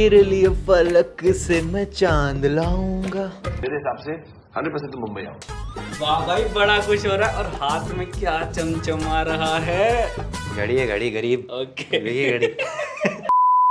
तेरे लिए फलक से मैं चांद लाऊंगा। मेरे हिसाब से 100% तुम मुंबई आओ। वाह भाई, बड़ा खुश हो रहा है। और हाथ में क्या चमचमा रहा है? घड़ी है, घड़ी गरीब। ओके। ये घड़ी।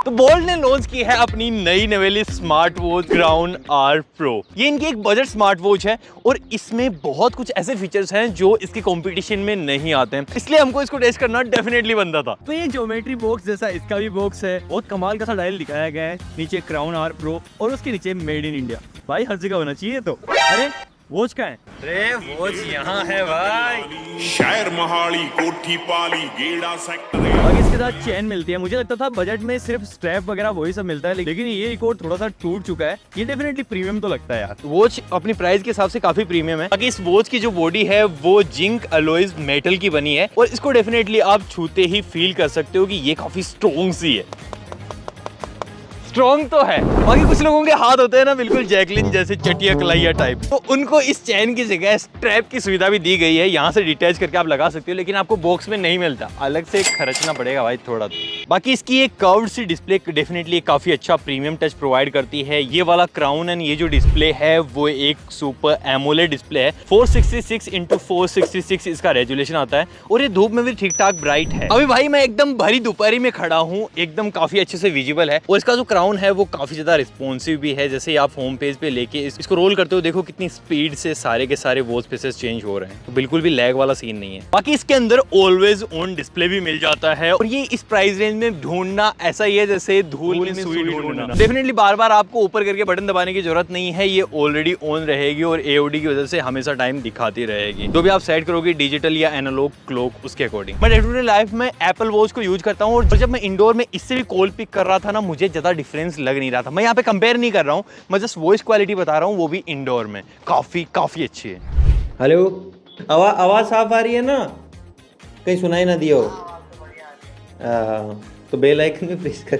तो बोल्ट ने लॉन्च की है अपनी नई नवेली smart watch crown R pro. ये इनकी एक बजट स्मार्ट वॉच है और इसमें बहुत कुछ ऐसे फीचर्स हैं जो इसके कंपटीशन में नहीं आते हैं, इसलिए हमको इसको टेस्ट करना डेफिनेटली बनता था। तो ये ज्योमेट्री बॉक्स जैसा इसका भी बॉक्स है, बहुत कमाल का सा डायल दिखाया गया है। नीचे क्राउन आर प्रो और उसके नीचे मेड इन इंडिया। भाई हर जगह होना चाहिए। तो अरे वॉच का है? अरे वॉच यहाँ है भाई। शहर मोहाली कोठी पाली गेड़ा सेक्टर। और इसके साथ चेन मिलती है। मुझे लगता था बजट में सिर्फ स्ट्रैप वगैरह वही सब मिलता है, लेकिन ये एक और थोड़ा सा टूट चुका है। ये डेफिनेटली प्रीमियम तो लगता है यार। वॉच अपनी प्राइस के हिसाब से काफी प्रीमियम है। बाकी इस वॉच की जो बॉडी है वो जिंक अलॉयज मेटल की बनी है और इसको डेफिनेटली आप छूते ही फील कर सकते हो कि ये काफी स्ट्रॉन्ग सी है। स्ट्रॉन्ग तो है। बाकी कुछ लोगों के हाथ होते हैं ना बिल्कुल जैकलिन जैसे चटिया कलाइया टाइप, तो उनको इस चैन की जगह स्ट्रैप की सुविधा भी दी गई है। यहाँ से डिटैच करके आप लगा सकते हो, लेकिन आपको बॉक्स में नहीं मिलता, अलग से खर्चना पड़ेगा भाई थोड़ा। बाकी इसकी एक कर्व्ड सी डिस्प्ले डेफिनेटली काफी अच्छा प्रीमियम टच प्रोवाइड करती है। ये वाला क्राउन एंड ये जो डिस्प्ले है वो एक सुपर एमोलेड डिस्प्ले है। 466x466 इसका रेजोल्यूशन आता है और ये धूप में भी ठीक ठाक ब्राइट है। अभी भाई मैं एकदम भरी दोपहरी में खड़ा हूँ, एकदम काफी अच्छे से विजिबल है और इसका जो क्राउन है वो काफी ज्यादा रिस्पॉन्सिव भी है। जैसे आप होम पेज पे लेके इसको रोल करते हो, देखो कितनी स्पीड से सारे के सारे वॉच फेसेस चेंज हो रहे हैं, तो बिल्कुल भी लैग वाला सीन नहीं है। बाकी इसके अंदर ऑलवेज ऑन डिस्प्ले भी मिल जाता है और ये इस प्राइस रेंज में ढूंढना ऐसा ही है जैसे धूल में सुई ढूंढना। डेफिनेटली बार बार आपको ऊपर करके बटन दबाने की जरूरत नहीं है, ये ऑलरेडी ऑन रहेगी और एओडी की वजह से हमेशा टाइम दिखाती रहेगी। जो भी आप सेट करोगे डिजिटल या एनालॉग क्लॉक उसके अकॉर्डिंग। मैं डे टू डे लाइफ में एप्पल वॉच को यूज करता हूँ और जब मैं इंडोर में इससे भी कॉल पिक कर रहा था ना, मुझे ज्यादा डिफरेंस लग नहीं रहा था। मैं यहाँ पे कंपेयर नहीं कर रहा हूँ, मैं जस्ट वॉइस क्वालिटी बता रहा हूँ, वो भी इंडोर में काफी अच्छी है। हेलो, आवाज साफ आ रही है ना? कहीं सुनाई ना दिया हो तो बेल आइकन में प्रेस कर।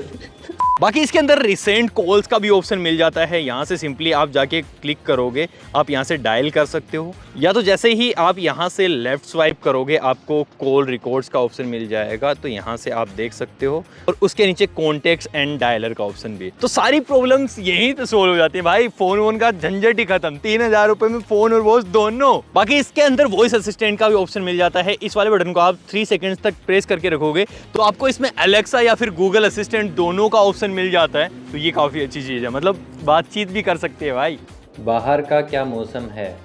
बाकी इसके अंदर रिसेंट कॉल्स का भी ऑप्शन मिल जाता है। यहाँ से सिंपली आप जाके क्लिक करोगे, आप यहाँ से डायल कर सकते हो, या तो जैसे ही आप यहाँ से लेफ्ट स्वाइप करोगे आपको कॉल रिकॉर्ड्स का ऑप्शन मिल जाएगा, तो यहाँ से आप देख सकते हो और उसके नीचे कॉन्टेक्ट्स एंड डायलर का ऑप्शन भी है। तो सारी प्रॉब्लम्स यहीं पे सोल्व हो जाती है भाई, फोन वोन का झंझट ही खत्म। 3000 रुपए में फोन और वॉच दोनों। बाकी इसके अंदर वॉइस असिस्टेंट का भी ऑप्शन मिल जाता है। इस वाले बटन को आप 3 सेकेंड्स तक प्रेस करके रखोगे तो आपको इसमें एलेक्सा या फिर गूगल असिस्टेंट दोनों का ऑप्शन मिल जाता है। तो ये काफी अच्छी चीज है, मतलब बातचीत भी कर सकते हैं भाई। बाहर का क्या मौसम है?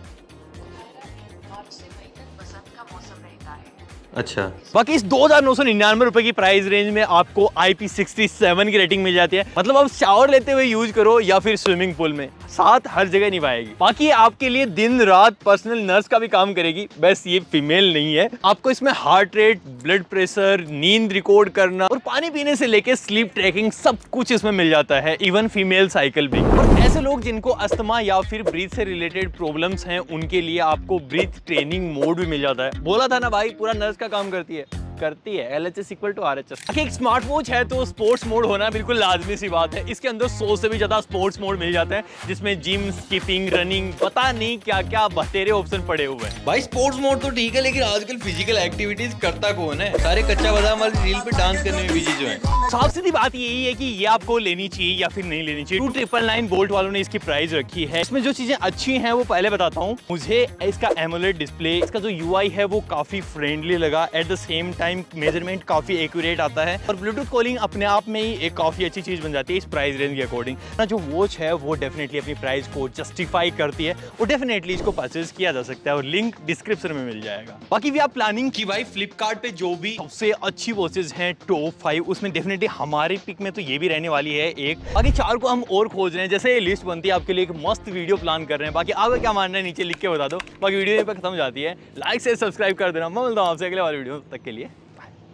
अच्छा। बाकी इस 2999 रुपए की प्राइस रेंज में आपको IP67 की रेटिंग मिल जाती है। मतलब आप शावर लेते हुए यूज करो या फिर स्विमिंग पूल में, साथ हर जगह निभाएगी। बाकी आपके लिए दिन रात पर्सनल नर्स का भी काम करेगी। बस ये फीमेल नहीं है, आपको इसमें हार्ट रेट, ब्लड प्रेशर, नींद रिकॉर्ड करना और पानी पीने से लेके स्लीप ट्रैकिंग सब कुछ इसमें मिल जाता है, इवन फीमेल साइकिल भी। और ऐसे लोग जिनको अस्थमा या फिर ब्रीथ से रिलेटेड प्रॉब्लम्स हैं, उनके लिए आपको ब्रीथ ट्रेनिंग मोड भी मिल जाता है। बोला था ना भाई, पूरा नर्स का काम करती है। LHS = RHS। एक स्मार्ट वॉच है तो स्पोर्ट्स मोड होना बिल्कुल लाजमी सी बात है। इसके अंदर 100 से भी ज्यादा स्पोर्ट्स मोड मिल जाते हैं, जिसमें जिम, स्किपिंग, रनिंग, पता नहीं क्या क्या बतेरे ऑप्शन पड़े हुए हैं। भाई स्पोर्ट्स मोड तो ठीक है, लेकिन आजकल फिजिकल एक्टिविटीज करता कौन है? सारे कच्चा बादाम वाली रील पे डांस करने में बिजी जो है। साफ सीधी बात यही है कि ये आपको लेनी चाहिए या फिर नहीं लेनी चाहिए। 2999 बोल्ट वालों ने इसकी प्राइस रखी है। इसमें जो चीजें अच्छी हैं वो पहले बताता हूँ। मुझे इसका एमोलेड डिस्प्ले, इसका जो UI है वो काफी फ्रेंडली लगा। At the same time measurement काफी एक्यूरेट आता है और ब्लूटूथ कॉलिंग अपने आप में ही एक काफी अच्छी चीज बन जाती है इस प्राइस रेंज के अकॉर्डिंग। ना जो वॉच है वो डेफिनेटली अपनी प्राइस को जस्टिफाई करती है और डेफिनेटली इसको परचेज किया जा सकता है और लिंक डिस्क्रिप्शन में मिल जाएगा। बाकी भी आप प्लानिंग की भाई फ्लिपकार्ट पे जो भी सबसे अच्छी वॉचेज हैं टॉप 5, उसमें डेफिनेटली हमारे पिक में तो ये भी रहने वाली है एक। बाकी 4 को हम और खोज रहे हैं, जैसे ये लिस्ट बनती है आपके लिए एक मस्त वीडियो प्लान कर रहे हैं। बाकी आपका क्या मानना है नीचे लिख के बता दो। बाकी वीडियो पे खत्म हो जाती है, लाइक से सब्सक्राइब कर देना। मैं मिलता हूं आपसे अगले वाले वीडियो तक के लिए।